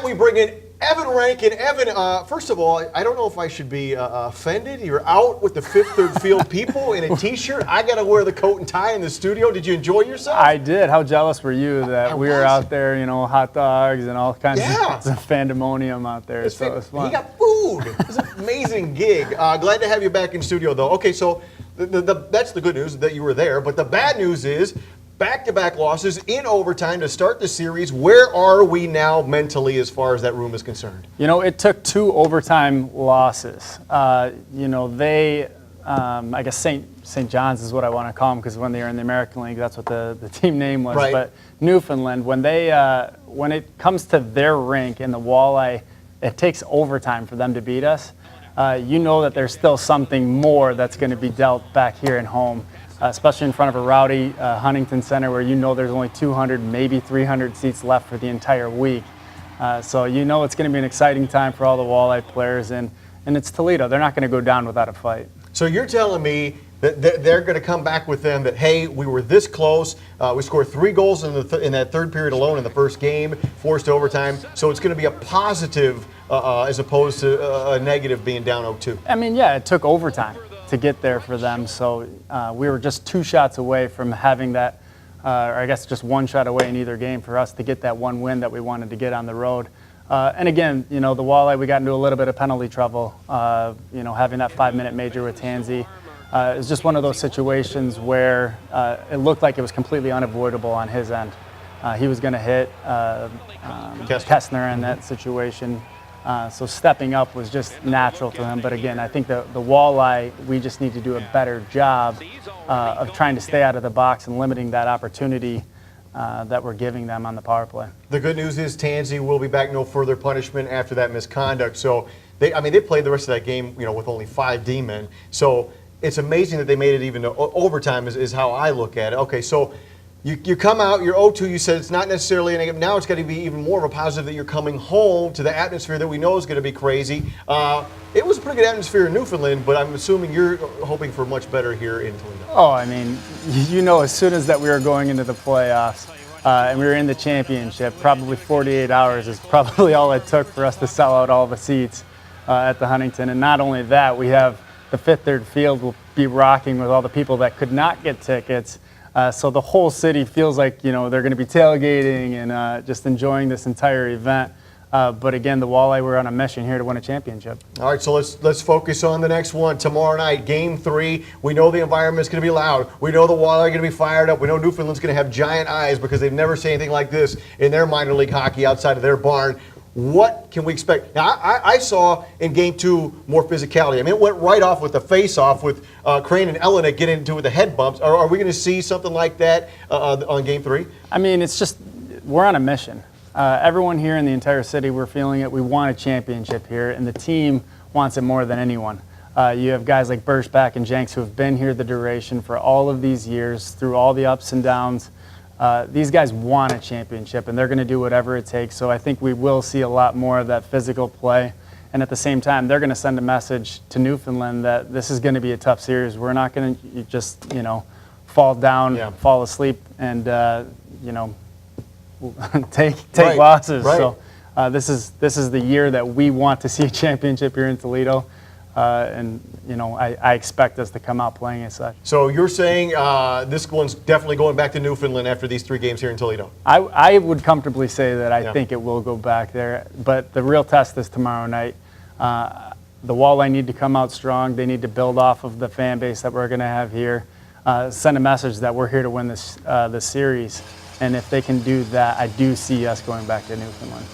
we bring in Evan Rankin. Evan, first of all, I don't know if I should be offended. You're out with the Fifth Third Field people in a T-shirt. I got to wear the coat and tie in the studio. Did you enjoy yourself? I did. How jealous were you that we were out there, you know, hot dogs and all kinds of pandemonium out there. So it was fun. He got food. It was an amazing gig. Glad to have you back in studio, though. Okay, so that's the good news, that you were there. But the bad news is back-to-back losses in overtime to start the series. Where are we now mentally as far as that room is concerned? You know, it took 2 overtime losses. You know, I guess St. John's is what I want to call them, because when they were in the American League, that's what the team name was. Right. But Newfoundland, when it comes to their rink in the Walleye, it takes overtime for them to beat us. You know that there's still something more that's going to be dealt back here at home. Especially in front of a rowdy Huntington Center, where you know there's only 200, maybe 300 seats left for the entire week. So you know it's going to be an exciting time for all the Walleye players, and it's Toledo. They're not going to go down without a fight. So you're telling me that they're going to come back with them that, hey, we were this close. We scored 3 goals in that third period alone in the first game, forced overtime. So it's going to be a positive as opposed to a negative being down 0-2. I mean, yeah, it took overtime to get there for them. So we were just 2 shots away from having that, or I guess just 1 shot away in either game for us to get that 1 win that we wanted to get on the road. And again, you know, the Walleye, we got into a little bit of penalty trouble. You know, having that 5-minute major with Tansy is just one of those situations where it looked like it was completely unavoidable on his end. He was going to hit Kestner in that situation. So stepping up was just natural to him. But again, I think the Walleye, we just need to do a better job of trying to stay out of the box and limiting that opportunity that we're giving them on the power play. The good news is Tansy will be back, no further punishment after that misconduct. So they played the rest of that game, you know, with only 5 D-men. So it's amazing that they made it even to overtime is how I look at it. Okay, so you come out, you're 0-2, you said it's not necessarily a negative. Now it's got to be even more of a positive that you're coming home to the atmosphere that we know is going to be crazy. It was a pretty good atmosphere in Newfoundland, but I'm assuming you're hoping for much better here in Toledo. Oh, I mean, you know, as soon as that we were going into the playoffs and we were in the championship, probably 48 hours is probably all it took for us to sell out all the seats at the Huntington. And not only that, we have the Fifth Third Field will be rocking with all the people that could not get tickets. So the whole city feels like, you know, they're going to be tailgating and just enjoying this entire event. But again, the Walleye, we're on a mission here to win a championship. All right, so let's focus on the next one. Tomorrow night, Game 3. We know the environment's going to be loud. We know the Walleye are going to be fired up. We know Newfoundland's going to have giant eyes because they've never seen anything like this in their minor league hockey outside of their barn. What can we expect? Now, I saw in Game 2 more physicality. I mean, it went right off with the face-off with Crane and Elenick getting into it with the head bumps. Are we going to see something like that on Game 3? I mean, it's just, we're on a mission. Everyone here in the entire city, we're feeling it. We want a championship here, and the team wants it more than anyone. You have guys like Birchback and Jenks who have been here the duration for all of these years, through all the ups and downs. These guys want a championship, and they're going to do whatever it takes. So I think we will see a lot more of that physical play. And at the same time, they're going to send a message to Newfoundland that this is going to be a tough series. We're not going to just, you know, fall down, fall asleep, and, you know, take losses. Right. So this is the year that we want to see a championship here in Toledo. And, you know, I expect us to come out playing as such. So you're saying this one's definitely going back to Newfoundland after these 3 games here in Toledo? I would comfortably say that I think it will go back there. But the real test is tomorrow night. The Walleye need to come out strong. They need to build off of the fan base that we're going to have here. Send a message that we're here to win this series. And if they can do that, I do see us going back to Newfoundland.